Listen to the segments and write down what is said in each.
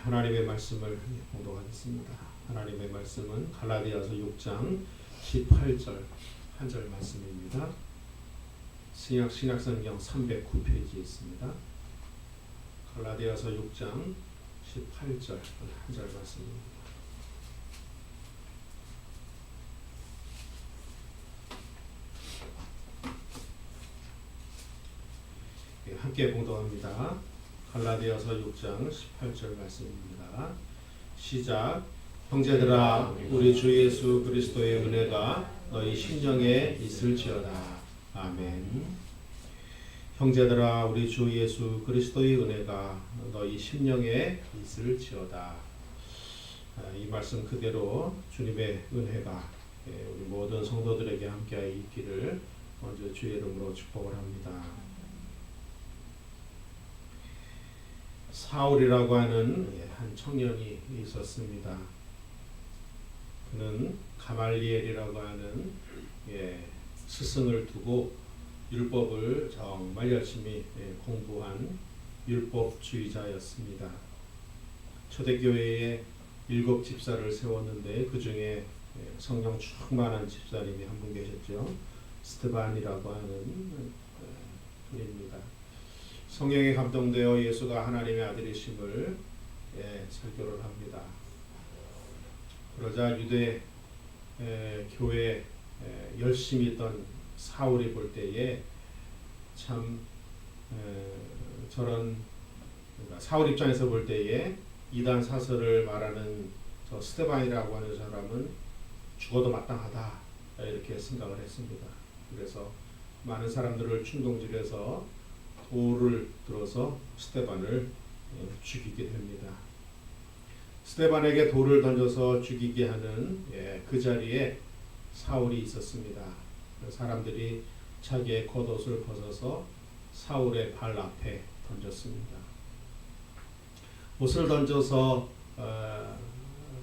하나님의 말씀을 봉독하겠습니다. 하나님의 말씀은 갈라디아서 6장 18절 한 절 말씀입니다. 신약성경 309페이지에 있습니다. 갈라디아서 6장 18절 한 절 말씀입니다. 함께 봉독합니다. 갈라디아서 6장 18절 말씀입니다. 시작. 형제들아, 우리 주 예수 그리스도의 은혜가 너희 심령에 있을지어다. 아멘. 형제들아, 우리 주 예수 그리스도의 은혜가 너희 심령에 있을지어다. 이 말씀 그대로 주님의 은혜가 우리 모든 성도들에게 함께하여 있기를 먼저 주의 이름으로 축복을 합니다. 사울이라고 하는 한 청년이 있었습니다. 그는 가말리엘이라고 하는 스승을 두고 율법을 정말 열심히 공부한 율법주의자였습니다. 초대교회에 7 집사를 세웠는데 그 중에 성령 충만한 집사님이 한 분 계셨죠. 스테반이라고 하는 분입니다. 성령에 감동되어 예수가 하나님의 아들이심을 설교를 합니다. 그러자 유대 교회에 열심히 있던 사울이 볼 때에 참 저런 사울 입장에서 볼 때에 이단 사설을 말하는 저 스테반이라고 하는 사람은 죽어도 마땅하다 이렇게 생각을 했습니다. 그래서 많은 사람들을 충동질해서 돌을 들어서 스테반을 죽이게 됩니다. 스테반에게 돌을 던져서 죽이게 하는 그 자리에 사울이 있었습니다. 사람들이 자기의 겉옷을 벗어서 사울의 발 앞에 던졌습니다. 옷을 던져서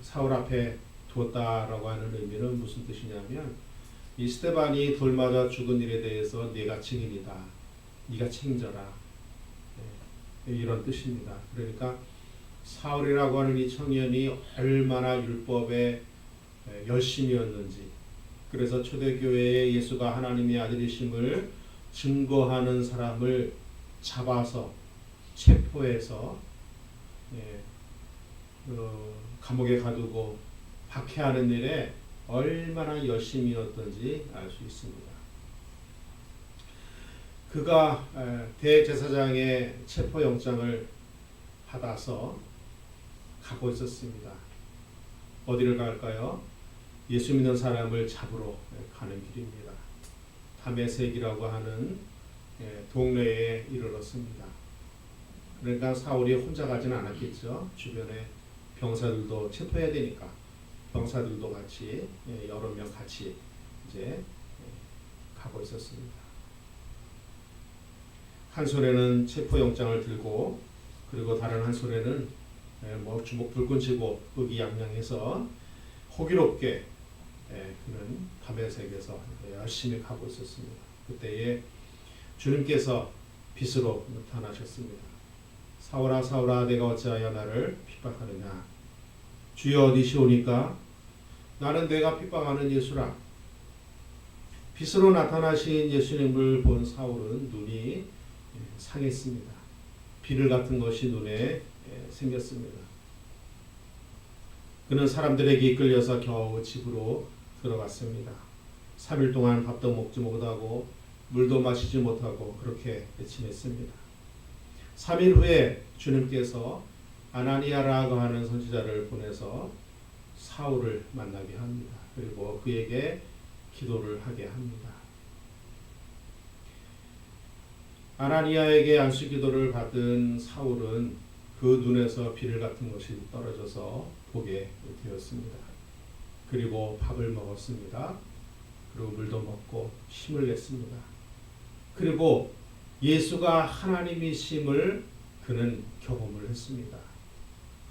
사울 앞에 두었다라고 하는 의미는 무슨 뜻이냐면 이 스테반이 돌 맞아 죽은 일에 대해서 네가 증인이다. 네가 책임져라. 이런 뜻입니다. 그러니까 사울이라고 하는 이 청년이 얼마나 율법에 열심이었는지, 그래서 초대교회에 예수가 하나님의 아들이심을 증거하는 사람을 잡아서 체포해서 감옥에 가두고 박해하는 일에 얼마나 열심이었던지 알 수 있습니다. 그가 대제사장의 체포영장을 받아서 가고 있었습니다. 어디를 갈까요? 예수 믿는 사람을 잡으러 가는 길입니다. 다메섹이라고 하는 동네에 이르렀습니다. 그러니까 사울이 혼자 가지는 않았겠죠. 주변에 병사들도 체포해야 되니까 병사들도 같이 여러 명 같이 이제 가고 있었습니다. 한 손에는 체포영장을 들고 그리고 다른 한 손에는 주먹 불끈 쥐고 의기양양해서 호기롭게 그는 다메섹에서 열심히 가고 있었습니다. 그때에 주님께서 빛으로 나타나셨습니다. 사울아 사울아 내가 어찌하여 나를 핍박하느냐. 주여 어디시오니까. 나는 내가 핍박하는 예수라. 빛으로 나타나신 예수님을 본 사울은 눈이 상했습니다. 비늘 같은 것이 눈에 생겼습니다. 그는 사람들에게 이끌려서 겨우 집으로 들어갔습니다. 3일 동안 밥도 먹지 못하고 물도 마시지 못하고 그렇게 지냈습니다. 3일 후에 주님께서 아나니아라고 하는 선지자를 보내서 사울을 만나게 합니다. 그리고 그에게 기도를 하게 합니다. 아나니아에게 안수 기도를 받은 사울은 그 눈에서 비늘 같은 것이 떨어져서 보게 되었습니다. 그리고 밥을 먹었습니다. 그리고 물도 먹고 힘을 냈습니다. 그리고 예수가 하나님이심을 그는 경험을 했습니다.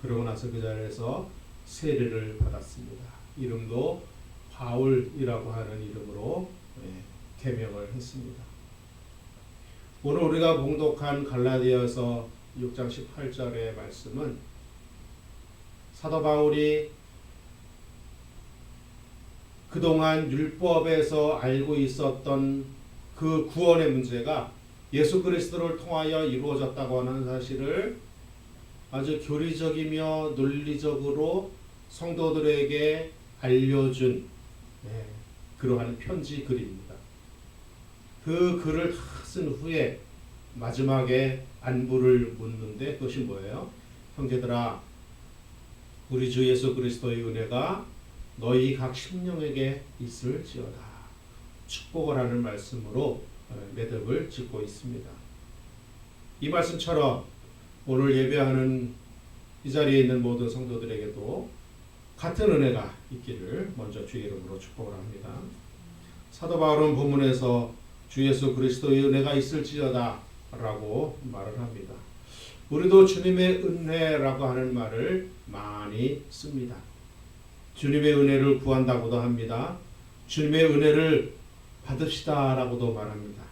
그러고 나서 그 자리에서 세례를 받았습니다. 이름도 바울이라고 하는 이름으로 개명을 했습니다. 오늘 우리가 봉독한 갈라디아서 6장 18절의 말씀은 사도 바울이 그동안 율법에서 알고 있었던 그 구원의 문제가 예수 그리스도를 통하여 이루어졌다고 하는 사실을 아주 교리적이며 논리적으로 성도들에게 알려준 그러한 편지 글입니다. 그 글을 다 쓴 후에 마지막에 안부를 묻는데 그것이 뭐예요? 형제들아, 우리 주 예수 그리스도의 은혜가 너희 각 심령에게 있을지어다. 축복을 하는 말씀으로 매듭을 짓고 있습니다. 이 말씀처럼 오늘 예배하는 이 자리에 있는 모든 성도들에게도 같은 은혜가 있기를 먼저 주의 이름으로 축복을 합니다. 사도 바울은 본문에서 주 예수 그리스도의 은혜가 있을지어다 라고 말을 합니다. 우리도 주님의 은혜라고 하는 말을 많이 씁니다. 주님의 은혜를 구한다고도 합니다. 주님의 은혜를 받읍시다 라고도 말합니다.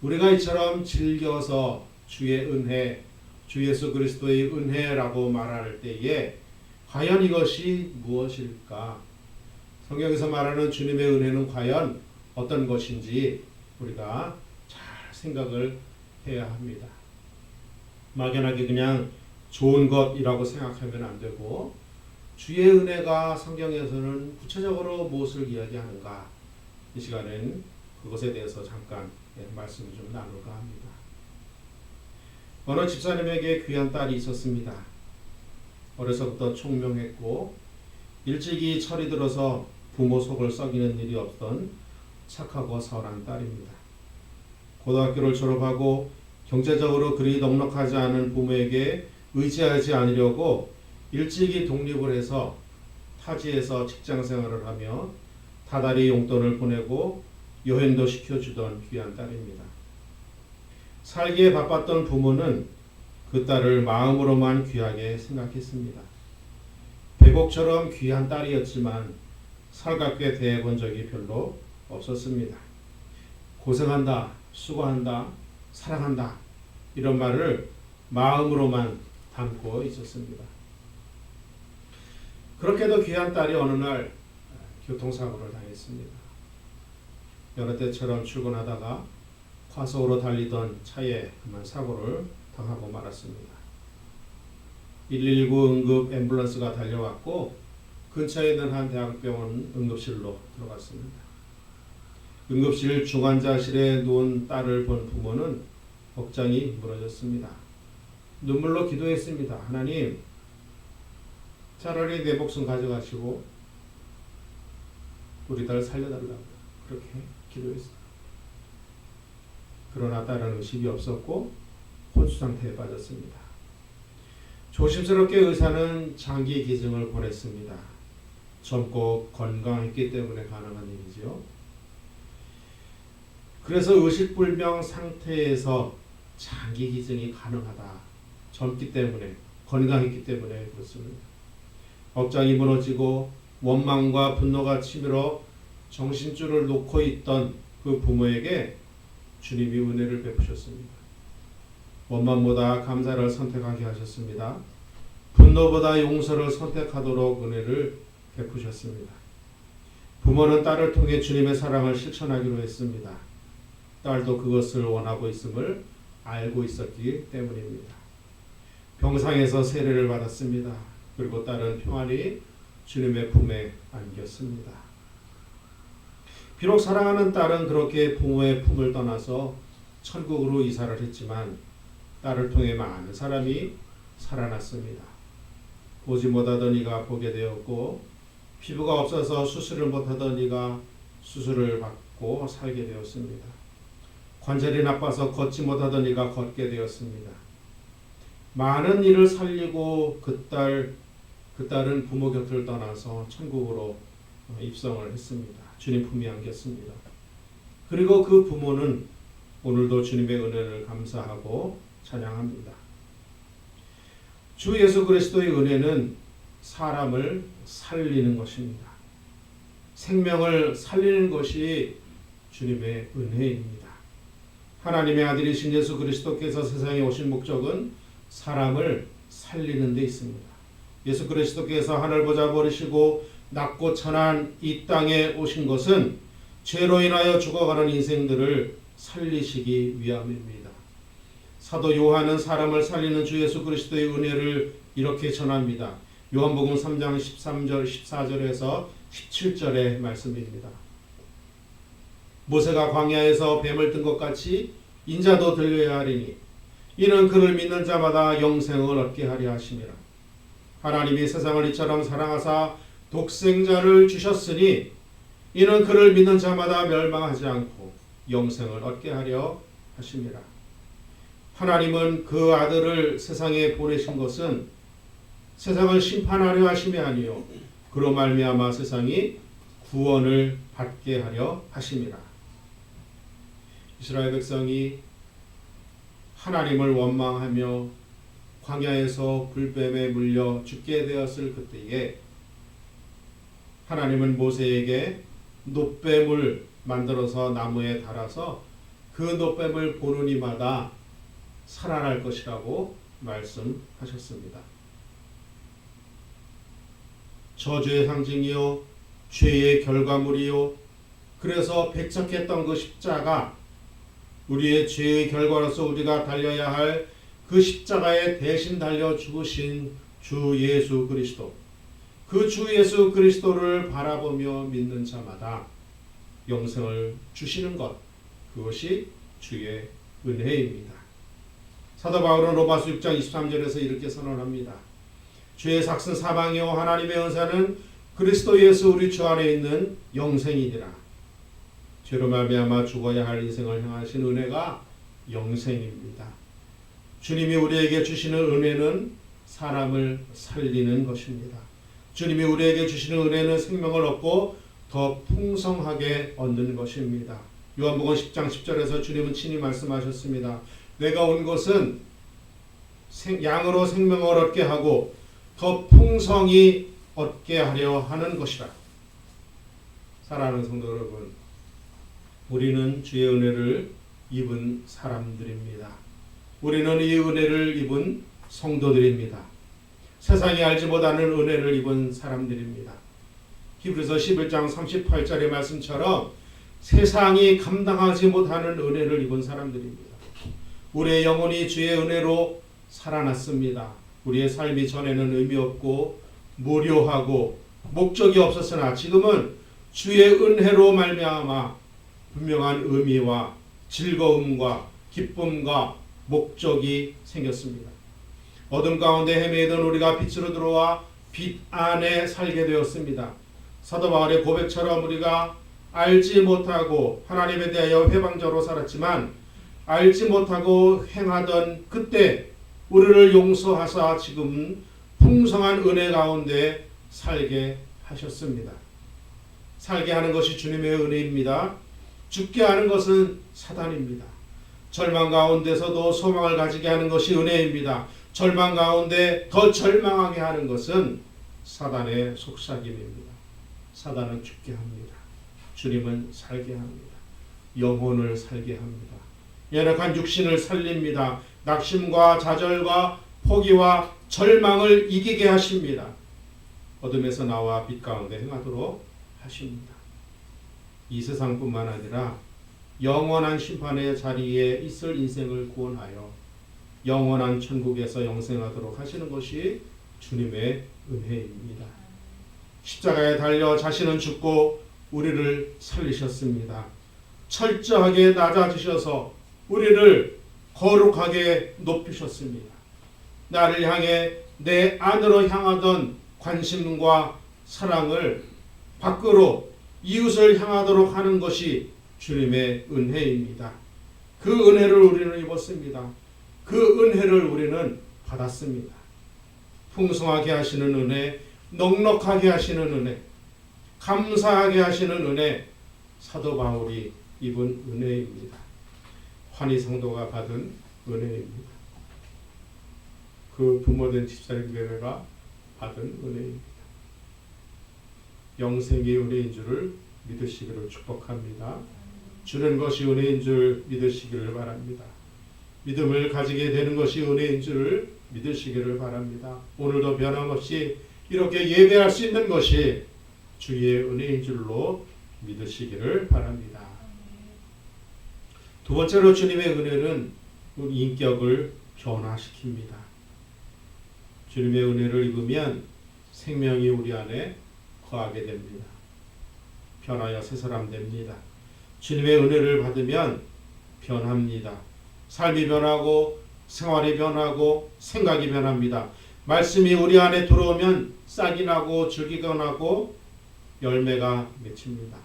우리가 이처럼 즐겨서 주의 은혜, 주 예수 그리스도의 은혜라고 말할 때에 과연 이것이 무엇일까? 성경에서 말하는 주님의 은혜는 과연 어떤 것인지 우리가 잘 생각을 해야 합니다. 막연하게 그냥 좋은 것이라고 생각하면 안 되고 주의 은혜가 성경에서는 구체적으로 무엇을 이야기하는가, 이 시간엔 그것에 대해서 잠깐 말씀을 좀 나눌까 합니다. 어느 집사님에게 귀한 딸이 있었습니다. 어려서부터 총명했고 일찍이 철이 들어서 부모 속을 썩이는 일이 없던 착하고 선한 딸입니다. 고등학교를 졸업하고 경제적으로 그리 넉넉하지 않은 부모에게 의지하지 않으려고 일찍이 독립을 해서 타지에서 직장 생활을 하며 다달이 용돈을 보내고 여행도 시켜주던 귀한 딸입니다. 살기에 바빴던 부모는 그 딸을 마음으로만 귀하게 생각했습니다. 배곡처럼 귀한 딸이었지만 살갑게 대해본 적이 별로 없었습니다. 고생한다, 수고한다, 사랑한다, 이런 말을 마음으로만 담고 있었습니다. 그렇게도 귀한 딸이 어느 날 교통사고를 당했습니다. 여느 때처럼 출근하다가 과속으로 달리던 차에 그만 사고를 당하고 말았습니다. 119 응급 앰뷸런스가 달려왔고 근처에 있는 한 대학병원 응급실로 들어갔습니다. 응급실 중환자실에 누운 딸을 본 부모는 억장이 무너졌습니다. 눈물로 기도했습니다. 하나님, 차라리 내 목숨 가져가시고 우리 딸 살려달라고 그렇게 기도했습니다. 그러나 딸은 의식이 없었고 혼수 상태에 빠졌습니다. 조심스럽게 의사는 장기 기증을 권했습니다. 젊고 건강했기 때문에 가능한 일이죠. 그래서 의식불명 상태에서 장기 기증이 가능하다. 젊기 때문에, 건강했기 때문에 그렇습니다. 억장이 무너지고 원망과 분노가 치밀어 정신줄을 놓고 있던 그 부모에게 주님이 은혜를 베푸셨습니다. 원망보다 감사를 선택하게 하셨습니다. 분노보다 용서를 선택하도록 은혜를 베푸셨습니다. 부모는 딸을 통해 주님의 사랑을 실천하기로 했습니다. 딸도 그것을 원하고 있음을 알고 있었기 때문입니다. 병상에서 세례를 받았습니다. 그리고 딸은 평안히 주님의 품에 안겼습니다. 비록 사랑하는 딸은 그렇게 부모의 품을 떠나서 천국으로 이사를 했지만 딸을 통해 많은 사람이 살아났습니다. 보지 못하던 이가 보게 되었고 피부가 없어서 수술을 못하던 이가 수술을 받고 살게 되었습니다. 관절이 나빠서 걷지 못하던 이가 걷게 되었습니다. 많은 이를 살리고 그 딸은 부모 곁을 떠나서 천국으로 입성을 했습니다. 주님 품에 안겼습니다. 그리고 그 부모는 오늘도 주님의 은혜를 감사하고 찬양합니다. 주 예수 그리스도의 은혜는 사람을 살리는 것입니다. 생명을 살리는 것이 주님의 은혜입니다. 하나님의 아들이신 예수 그리스도께서 세상에 오신 목적은 사람을 살리는 데 있습니다. 예수 그리스도께서 하늘 보좌 버리시고 낮고 천한 이 땅에 오신 것은 죄로 인하여 죽어가는 인생들을 살리시기 위함입니다. 사도 요한은 사람을 살리는 주 예수 그리스도의 은혜를 이렇게 전합니다. 요한복음 3장 13절 14절에서 17절의 말씀입니다. 모세가 광야에서 뱀을 든 것 같이 인자도 들려야 하리니 이는 그를 믿는 자마다 영생을 얻게 하려 하심이라. 하나님이 세상을 이처럼 사랑하사 독생자를 주셨으니 이는 그를 믿는 자마다 멸망하지 않고 영생을 얻게 하려 하심이라. 하나님은 그 아들을 세상에 보내신 것은 세상을 심판하려 하심이 아니요 그로 말미암아 세상이 구원을 받게 하려 하심이라. 이스라엘 백성이 하나님을 원망하며 광야에서 불뱀에 물려 죽게 되었을 그때에 하나님은 모세에게 놋뱀을 만들어서 나무에 달아서 그 놋뱀을 보는 이마다 살아날 것이라고 말씀하셨습니다. 저주의 상징이요 죄의 결과물이요 그래서 배척했던 그 십자가 우리의 죄의 결과로서 우리가 달려야 할 그 십자가에 대신 달려 죽으신 주 예수 그리스도 그 주 예수 그리스도를 바라보며 믿는 자마다 영생을 주시는 것 그것이 주의 은혜입니다. 사도 바울은 로마서 6장 23절에서 이렇게 선언합니다. 주의 삭슨 사방이요 하나님의 은사는 그리스도 예수 우리 주 안에 있는 영생이니라. 죄로 말미암아 죽어야 할 인생을 향하신 은혜가 영생입니다. 주님이 우리에게 주시는 은혜는 사람을 살리는 것입니다. 주님이 우리에게 주시는 은혜는 생명을 얻고 더 풍성하게 얻는 것입니다. 요한복음 10장 10절에서 주님은 친히 말씀하셨습니다. 내가 온 것은 양으로 생명을 얻게 하고 더 풍성히 얻게 하려 하는 것이라. 사랑하는 성도 여러분, 우리는 주의 은혜를 입은 사람들입니다. 우리는 이 은혜를 입은 성도들입니다. 세상이 알지 못하는 은혜를 입은 사람들입니다. 히브리서 11장 38절의 말씀처럼 세상이 감당하지 못하는 은혜를 입은 사람들입니다. 우리의 영혼이 주의 은혜로 살아났습니다. 우리의 삶이 전에는 의미 없고 무료하고 목적이 없었으나 지금은 주의 은혜로 말미암아 분명한 의미와 즐거움과 기쁨과 목적이 생겼습니다. 어둠 가운데 헤매던 우리가 빛으로 들어와 빛 안에 살게 되었습니다. 사도 바울의 고백처럼 우리가 알지 못하고 하나님에 대하여 회방자로 살았지만 알지 못하고 행하던 그때 우리를 용서하사 지금 풍성한 은혜 가운데 살게 하셨습니다. 살게 하는 것이 주님의 은혜입니다. 죽게 하는 것은 사단입니다. 절망 가운데서도 소망을 가지게 하는 것이 은혜입니다. 절망 가운데 더 절망하게 하는 것은 사단의 속삭임입니다. 사단은 죽게 합니다. 주님은 살게 합니다. 영혼을 살게 합니다. 연약한 육신을 살립니다. 낙심과 좌절과 포기와 절망을 이기게 하십니다. 어둠에서 나와 빛 가운데 행하도록 하십니다. 이 세상뿐만 아니라 영원한 심판의 자리에 있을 인생을 구원하여 영원한 천국에서 영생하도록 하시는 것이 주님의 은혜입니다. 십자가에 달려 자신은 죽고 우리를 살리셨습니다. 철저하게 낮아지셔서 우리를 거룩하게 높이셨습니다. 나를 향해 내 안으로 향하던 관심과 사랑을 밖으로 이웃을 향하도록 하는 것이 주님의 은혜입니다. 그 은혜를 우리는 입었습니다. 그 은혜를 우리는 받았습니다. 풍성하게 하시는 은혜, 넉넉하게 하시는 은혜, 감사하게 하시는 은혜, 사도 바울이 입은 은혜입니다. 환희 성도가 받은 은혜입니다. 그 부모된 집사님 교회가 받은 은혜입니다. 영생이 은혜인 줄을 믿으시기를 축복합니다. 주는 것이 은혜인 줄 믿으시기를 바랍니다. 믿음을 가지게 되는 것이 은혜인 줄 믿으시기를 바랍니다. 오늘도 변함없이 이렇게 예배할 수 있는 것이 주의 은혜인 줄로 믿으시기를 바랍니다. 두 번째로 주님의 은혜는 우리 인격을 변화시킵니다. 주님의 은혜를 입으면 생명이 우리 안에 거하게 됩니다. 변하여 새 사람 됩니다. 주님의 은혜를 받으면 변합니다. 삶이 변하고 생활이 변하고 생각이 변합니다. 말씀이 우리 안에 들어오면 싹이 나고 줄기가 나고 열매가 맺힙니다.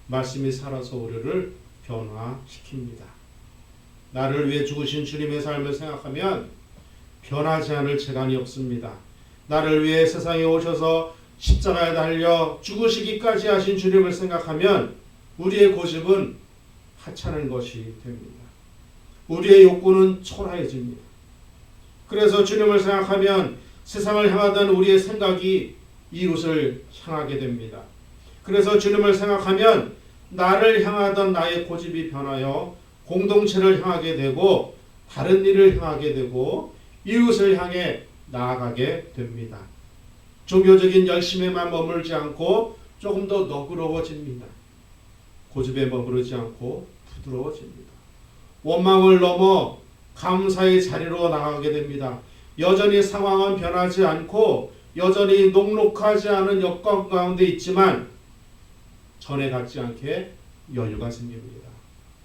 말씀이 살아서 우리를 변화시킵니다. 나를 위해 죽으신 주님의 삶을 생각하면 변하지 않을 재간이 없습니다. 나를 위해 세상에 오셔서 십자가에 달려 죽으시기까지 하신 주님을 생각하면 우리의 고집은 하찮은 것이 됩니다. 우리의 욕구는 초라해집니다. 그래서 주님을 생각하면 세상을 향하던 우리의 생각이 이웃을 향하게 됩니다. 그래서 주님을 생각하면 나를 향하던 나의 고집이 변하여 공동체를 향하게 되고 다른 일을 향하게 되고 이웃을 향해 나아가게 됩니다. 종교적인 열심에만 머물지 않고 조금 더 너그러워집니다. 고집에 머무르지 않고 부드러워집니다. 원망을 넘어 감사의 자리로 나가게 됩니다. 여전히 상황은 변하지 않고 여전히 녹록하지 않은 여건 가운데 있지만 전에 같지 않게 여유가 생깁니다.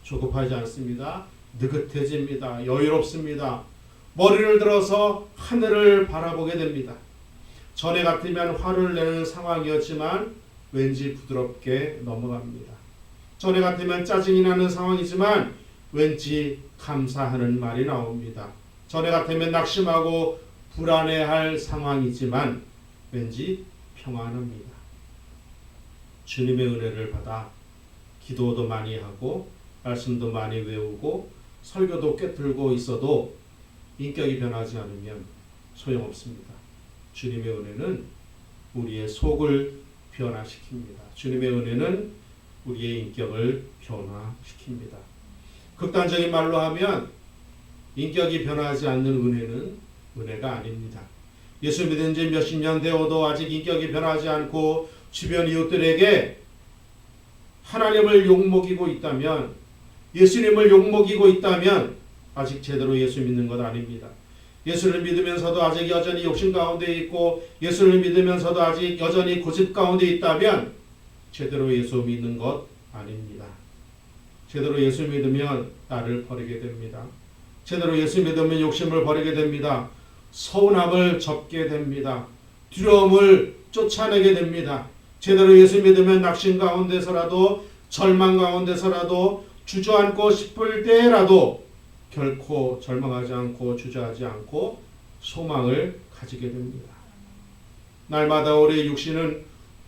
조급하지 않습니다. 느긋해집니다. 여유롭습니다. 머리를 들어서 하늘을 바라보게 됩니다. 전에 같으면 화를 내는 상황이었지만 왠지 부드럽게 넘어갑니다. 전에 같으면 짜증이 나는 상황이지만 왠지 감사하는 말이 나옵니다. 전에 같으면 낙심하고 불안해할 상황이지만 왠지 평안합니다. 주님의 은혜를 받아 기도도 많이 하고 말씀도 많이 외우고 설교도 꿰뚫고 있어도 인격이 변하지 않으면 소용없습니다. 주님의 은혜는 우리의 속을 변화시킵니다. 주님의 은혜는 우리의 인격을 변화시킵니다. 극단적인 말로 하면 인격이 변하지 않는 은혜는 은혜가 아닙니다. 예수 믿은 지 몇십 년 되어도 아직 인격이 변하지 않고 주변 이웃들에게 하나님을 욕먹이고 있다면, 예수님을 욕먹이고 있다면 아직 제대로 예수 믿는 것 아닙니다. 예수를 믿으면서도 아직 여전히 욕심 가운데 있고 예수를 믿으면서도 아직 여전히 고집 가운데 있다면 제대로 예수 믿는 것 아닙니다. 제대로 예수 믿으면 나를 버리게 됩니다. 제대로 예수 믿으면 욕심을 버리게 됩니다. 서운함을 접게 됩니다. 두려움을 쫓아내게 됩니다. 제대로 예수 믿으면 낙심 가운데서라도 절망 가운데서라도 주저앉고 싶을 때라도 결코 절망하지 않고 주저하지 않고 소망을 가지게 됩니다. 날마다 우리의 육신은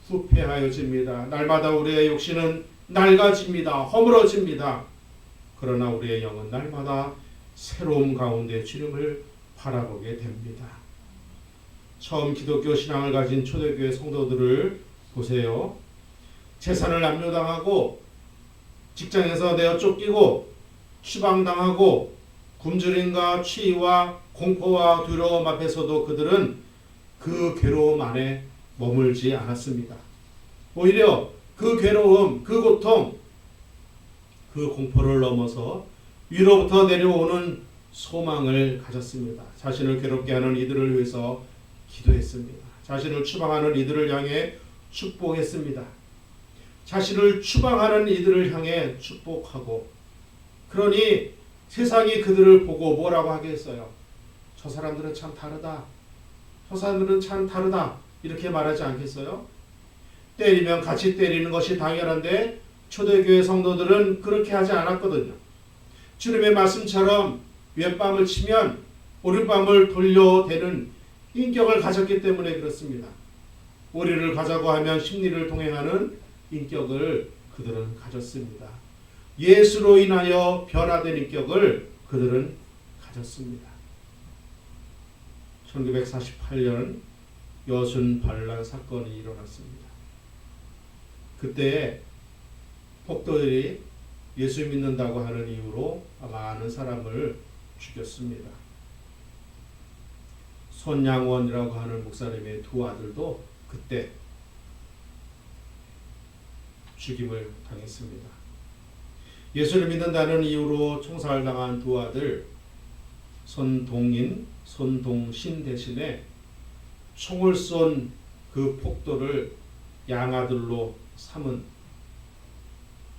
후패하여집니다. 날마다 우리의 육신은 낡아집니다. 허물어집니다. 그러나 우리의 영은 날마다 새로움 가운데 주님을 바라보게 됩니다. 처음 기독교 신앙을 가진 초대교회 성도들을 보세요. 재산을 남용당하고 직장에서 내어 쫓기고 추방당하고 굶주림과 추위와 공포와 두려움 앞에서도 그들은 그 괴로움 안에 머물지 않았습니다. 오히려 그 괴로움, 그 고통, 그 공포를 넘어서 위로부터 내려오는 소망을 가졌습니다. 자신을 괴롭게 하는 이들을 위해서 기도했습니다. 자신을 추방하는 이들을 향해 축복했습니다. 자신을 추방하는 이들을 향해 축복하고, 그러니 세상이 그들을 보고 뭐라고 하겠어요? 저 사람들은 참 다르다. 저 사람들은 참 다르다. 이렇게 말하지 않겠어요? 때리면 같이 때리는 것이 당연한데 초대교회 성도들은 그렇게 하지 않았거든요. 주님의 말씀처럼 왼밤을 치면 오른밤을 돌려대는 인격을 가졌기 때문에 그렇습니다. 오리를 가자고 하면 십리를 동행하는 인격을 그들은 가졌습니다. 예수로 인하여 변화된 인격을 그들은 가졌습니다. 1948년 여순 반란 사건이 일어났습니다. 그때 폭도들이 예수 믿는다고 하는 이유로 많은 사람을 죽였습니다. 손양원이라고 하는 목사님의 두 아들도 그때 죽임을 당했습니다. 예수를 믿는다는 이유로 총살당한 두 아들 손동인, 손동신 대신에 총을 쏜 그 폭도를 양아들로 삼은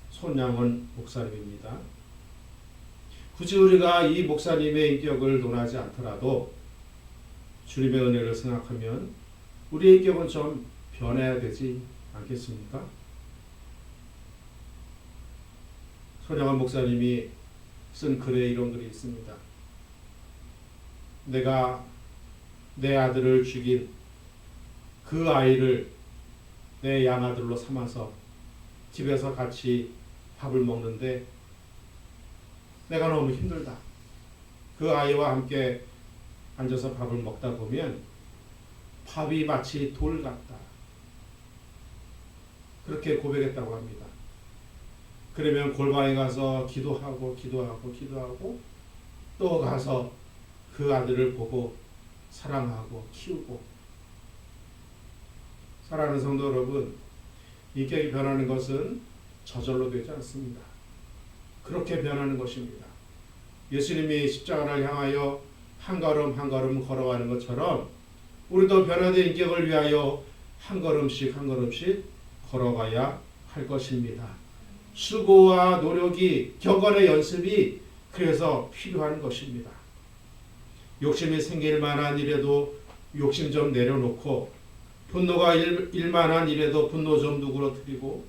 손양원 목사님입니다. 굳이 우리가 이 목사님의 인격을 논하지 않더라도 주님의 은혜를 생각하면 우리의 인격은 좀 변해야 되지 않겠습니까? 손양원 목사님이 쓴 글에 이런 글이 있습니다. 내가 내 아들을 죽인 그 아이를 내 양아들로 삼아서 집에서 같이 밥을 먹는데 내가 너무 힘들다. 그 아이와 함께 앉아서 밥을 먹다 보면 밥이 마치 돌 같다. 그렇게 고백했다고 합니다. 그러면 골방에 가서 기도하고 또 가서 그 아들을 보고 사랑하고 키우고. 사랑하는 성도 여러분, 인격이 변하는 것은 저절로 되지 않습니다. 그렇게 변하는 것입니다. 예수님이 십자가를 향하여 한 걸음 한 걸음 걸어가는 것처럼 우리도 변화된 인격을 위하여 한 걸음씩 걸어가야 할 것입니다. 수고와 노력이, 격언의 연습이 그래서 필요한 것입니다. 욕심이 생길 만한 일에도 욕심 좀 내려놓고, 분노가 일만한 일에도 분노 좀 누그러뜨리고,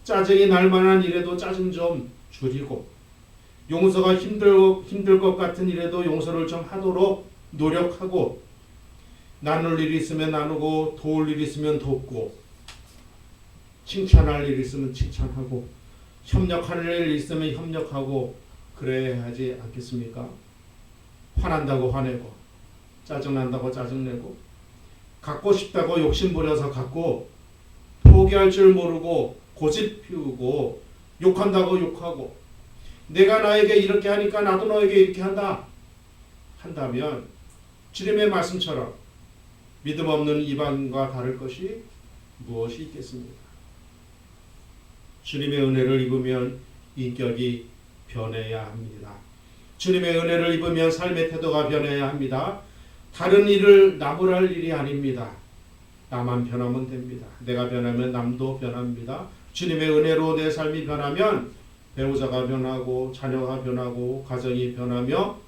짜증이 날 만한 일에도 짜증 좀 줄이고, 용서가 힘들 것 같은 일에도 용서를 좀 하도록 노력하고, 나눌 일이 있으면 나누고, 도울 일이 있으면 돕고, 칭찬할 일이 있으면 칭찬하고, 협력할 일이 있으면 협력하고, 그래야 하지 않겠습니까? 화난다고 화내고, 짜증난다고 짜증내고, 갖고 싶다고 욕심부려서 갖고, 포기할 줄 모르고 고집 피우고, 욕한다고 욕하고, 내가 나에게 이렇게 하니까 나도 너에게 이렇게 한다면 주님의 말씀처럼 믿음 없는 이방과 다를 것이 무엇이 있겠습니까? 주님의 은혜를 입으면 인격이 변해야 합니다. 주님의 은혜를 입으면 삶의 태도가 변해야 합니다. 다른 일을 나무랄 일이 아닙니다. 나만 변하면 됩니다. 내가 변하면 남도 변합니다. 주님의 은혜로 내 삶이 변하면 배우자가 변하고, 자녀가 변하고, 가정이 변하며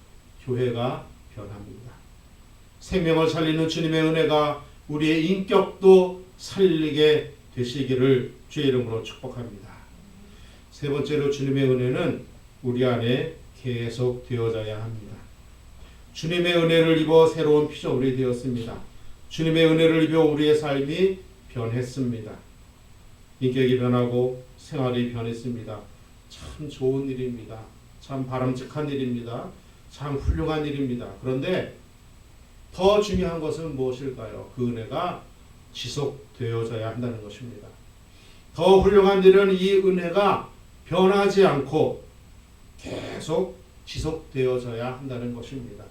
교회가 변합니다. 생명을 살리는 주님의 은혜가 우리의 인격도 살리게 되시기를 주의 이름으로 축복합니다. 세 번째로, 주님의 은혜는 우리 안에 계속 되어져야 합니다. 주님의 은혜를 입어 새로운 피조물이 되었습니다. 주님의 은혜를 입어 우리의 삶이 변했습니다. 인격이 변하고 생활이 변했습니다. 참 좋은 일입니다. 참 바람직한 일입니다. 참 훌륭한 일입니다. 그런데 더 중요한 것은 무엇일까요? 그 은혜가 지속되어져야 한다는 것입니다. 더 훌륭한 일은 이 은혜가 변하지 않고 계속 지속되어져야 한다는 것입니다.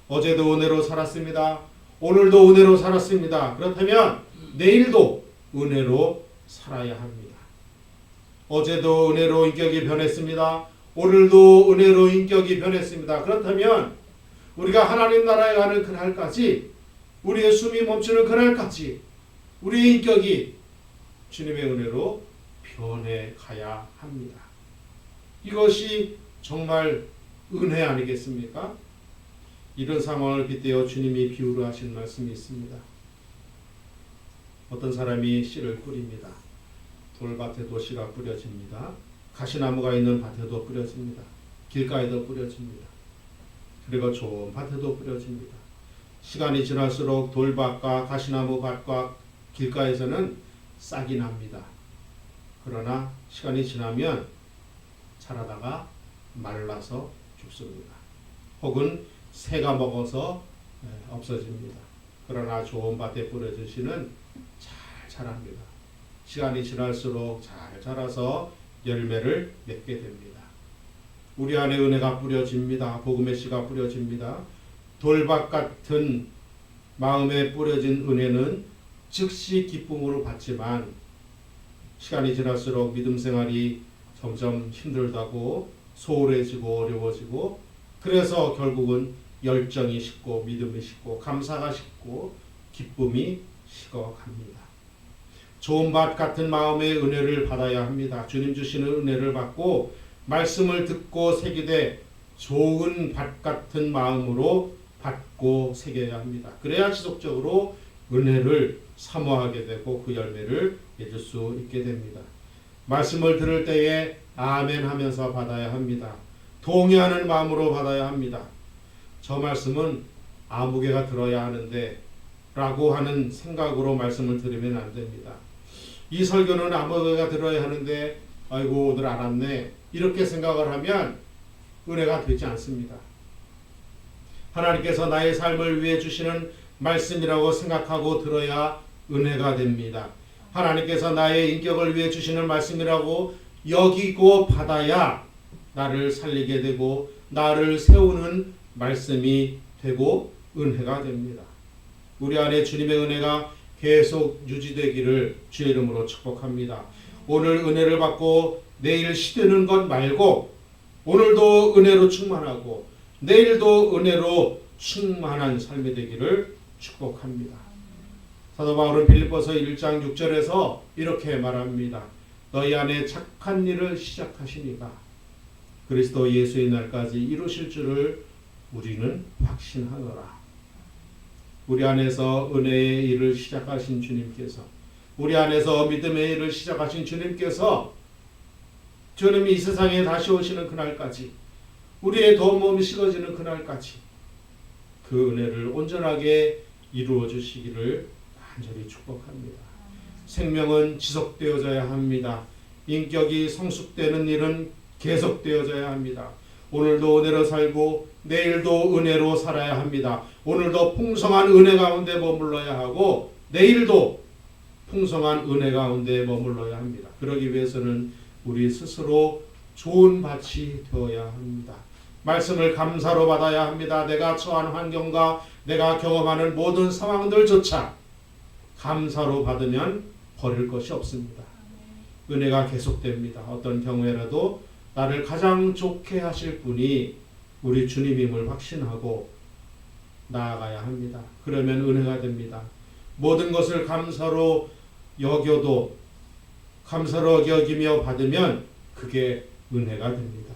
어제도 은혜로 살았습니다. 오늘도 은혜로 살았습니다. 그렇다면 내일도 은혜로 살아야 합니다. 어제도 은혜로 인격이 변했습니다. 오늘도 은혜로 인격이 변했습니다. 그렇다면 우리가 하나님 나라에 가는 그날까지, 우리의 숨이 멈추는 그날까지 우리의 인격이 주님의 은혜로 변해 가야 합니다. 이것이 정말 은혜 아니겠습니까? 이런 상황을 빗대어 주님이 비유로 하신 말씀이 있습니다. 어떤 사람이 씨를 뿌립니다. 돌밭에도 씨가 뿌려집니다. 가시나무가 있는 밭에도 뿌려집니다. 길가에도 뿌려집니다. 그리고 좋은 밭에도 뿌려집니다. 시간이 지날수록 돌밭과 가시나무 밭과 길가에서는 싹이 납니다. 그러나 시간이 지나면 자라다가 말라서 죽습니다. 혹은 새가 먹어서 없어집니다. 그러나 좋은 밭에 뿌려진 씨는 잘 자랍니다. 시간이 지날수록 잘 자라서 열매를 맺게 됩니다. 우리 안에 은혜가 뿌려집니다. 복음의 씨가 뿌려집니다. 돌밭 같은 마음에 뿌려진 은혜는 즉시 기쁨으로 받지만 시간이 지날수록 믿음 생활이 점점 힘들다고 소홀해지고 어려워지고 그래서 결국은 열정이 식고 믿음이 식고 감사가 식고 기쁨이 식어갑니다. 좋은 밭 같은 마음의 은혜를 받아야 합니다. 주님 주시는 은혜를 받고 말씀을 듣고 새기되 좋은 밭 같은 마음으로 받고 새겨야 합니다. 그래야 지속적으로 은혜를 사모하게 되고 그 열매를 맺을 수 있게 됩니다. 말씀을 들을 때에 아멘 하면서 받아야 합니다. 동의하는 마음으로 받아야 합니다. 저 말씀은 아무개가 들어야 하는데 라고 하는 생각으로 말씀을 들으면 안 됩니다. 이 설교는 아무개가 들어야 하는데 아이고 오늘 안 왔네 이렇게 생각을 하면 은혜가 되지 않습니다. 하나님께서 나의 삶을 위해 주시는 말씀이라고 생각하고 들어야 은혜가 됩니다. 하나님께서 나의 인격을 위해 주시는 말씀이라고 여기고 받아야 나를 살리게 되고 나를 세우는 말씀이 되고 은혜가 됩니다. 우리 안에 주님의 은혜가 계속 유지되기를 주의 이름으로 축복합니다. 오늘 은혜를 받고 내일 시드는 것 말고 오늘도 은혜로 충만하고 내일도 은혜로 충만한 삶이 되기를 축복합니다. 사도 바울은 빌립보서 1장 6절에서 이렇게 말합니다. 너희 안에 착한 일을 시작하시니까 그리스도 예수의 날까지 이루실 줄을 우리는 확신하노라. 우리 안에서 은혜의 일을 시작하신 주님께서 우리 안에서 믿음의 일을 시작하신 주님께서 주님이 이 세상에 다시 오시는 그날까지 우리의 도움이 식어지는 그날까지 그 은혜를 온전하게 이루어 주시기를 간절히 축복합니다. 생명은 지속되어져야 합니다. 인격이 성숙되는 일은 계속되어져야 합니다. 오늘도 은혜로 살고 내일도 은혜로 살아야 합니다. 오늘도 풍성한 은혜 가운데 머물러야 하고 내일도 풍성한 은혜 가운데 머물러야 합니다. 그러기 위해서는 우리 스스로 좋은 밭이 되어야 합니다. 말씀을 감사로 받아야 합니다. 내가 처한 환경과 내가 경험하는 모든 상황들조차 감사로 받으면 버릴 것이 없습니다. 은혜가 계속됩니다. 어떤 경우에라도 나를 가장 좋게 하실 분이 우리 주님임을 확신하고 나아가야 합니다. 그러면 은혜가 됩니다. 모든 것을 감사로 여겨도 감사로 여기며 받으면 그게 은혜가 됩니다.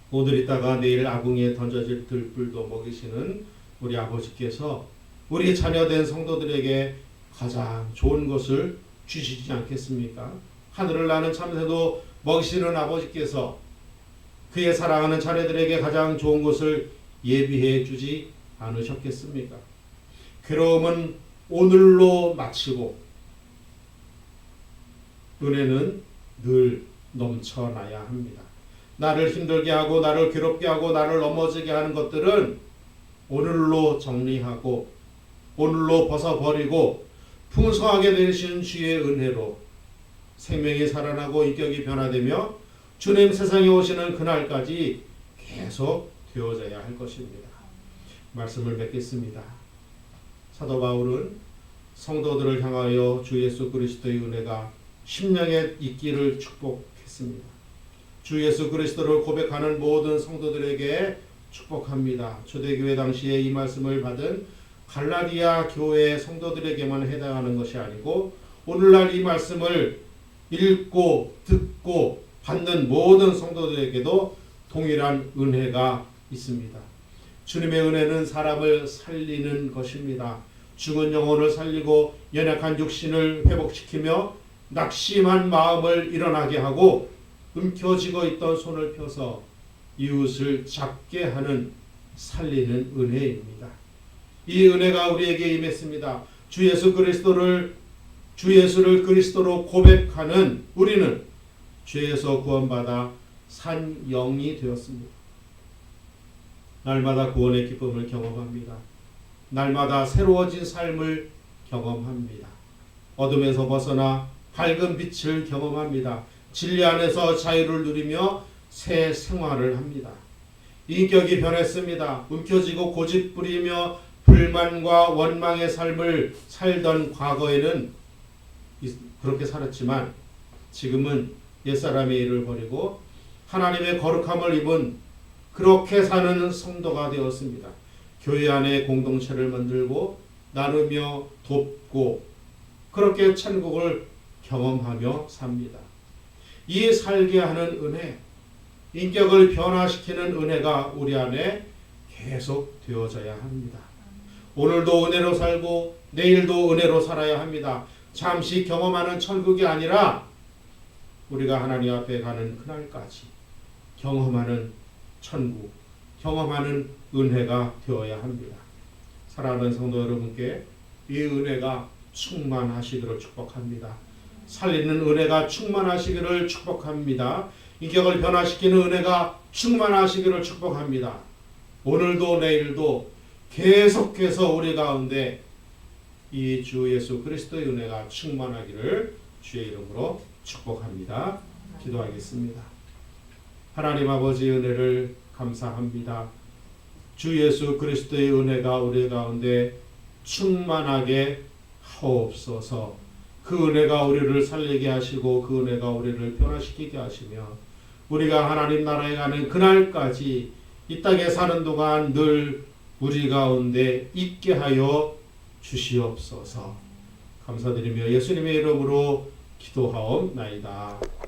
오늘 있다가 내일 아궁이에 던져질 들불도 먹이시는 우리 아버지께서 우리 자녀된 성도들에게 가장 좋은 것을 주시지 않겠습니까? 하늘을 나는 참새도 먹이시는 아버지께서 그의 사랑하는 자녀들에게 가장 좋은 것을 예비해 주지 않으셨겠습니까? 괴로움은 오늘로 마치고 은혜는 늘 넘쳐나야 합니다. 나를 힘들게 하고 나를 괴롭게 하고 나를 넘어지게 하는 것들은 오늘로 정리하고 오늘로 벗어버리고 풍성하게 되신 주의 은혜로 생명이 살아나고 인격이 변화되며 주님 세상에 오시는 그날까지 계속 되어져야 할 것입니다. 말씀을 맺겠습니다. 사도 바울은 성도들을 향하여 주 예수 그리스도의 은혜가 심령에 있기를 축복했습니다. 주 예수 그리스도를 고백하는 모든 성도들에게 축복합니다. 초대교회 당시에 이 말씀을 받은 갈라디아 교회 성도들에게만 해당하는 것이 아니고 오늘날 이 말씀을 읽고 듣고 받는 모든 성도들에게도 동일한 은혜가 있습니다. 주님의 은혜는 사람을 살리는 것입니다. 죽은 영혼을 살리고 연약한 육신을 회복시키며 낙심한 마음을 일어나게 하고 움켜쥐고 있던 손을 펴서 이웃을 잡게 하는 살리는 은혜입니다. 이 은혜가 우리에게 임했습니다. 주 예수를 그리스도로 고백하는 우리는 죄에서 구원받아 산 영이 되었습니다. 날마다 구원의 기쁨을 경험합니다. 날마다 새로워진 삶을 경험합니다. 어둠에서 벗어나 밝은 빛을 경험합니다. 진리 안에서 자유를 누리며 새 생활을 합니다. 인격이 변했습니다. 움켜쥐고 고집 부리며 불만과 원망의 삶을 살던 과거에는 그렇게 살았지만 지금은 옛사람의 일을 버리고 하나님의 거룩함을 입은 그렇게 사는 성도가 되었습니다. 교회 안에 공동체를 만들고 나누며 돕고 그렇게 천국을 경험하며 삽니다. 이 살게 하는 은혜, 인격을 변화시키는 은혜가 우리 안에 계속 되어져야 합니다. 오늘도 은혜로 살고 내일도 은혜로 살아야 합니다. 잠시 경험하는 천국이 아니라 우리가 하나님 앞에 가는 그날까지 경험하는 천국, 경험하는 은혜가 되어야 합니다. 사랑하는 성도 여러분께 이 은혜가 충만하시기를 축복합니다. 살리는 은혜가 충만하시기를 축복합니다. 인격을 변화시키는 은혜가 충만하시기를 축복합니다. 오늘도 내일도 계속해서 우리 가운데 이 주 예수 그리스도의 은혜가 충만하기를 주의 이름으로 축복합니다. 기도하겠습니다. 하나님 아버지의 은혜를 감사합니다. 주 예수 그리스도의 은혜가 우리 가운데 충만하게 하옵소서. 그 은혜가 우리를 살리게 하시고 그 은혜가 우리를 변화시키게 하시며 우리가 하나님 나라에 가는 그날까지 이 땅에 사는 동안 늘 우리 가운데 있게 하여 주시옵소서. 감사드리며 예수님의 이름으로 기도하옵나이다.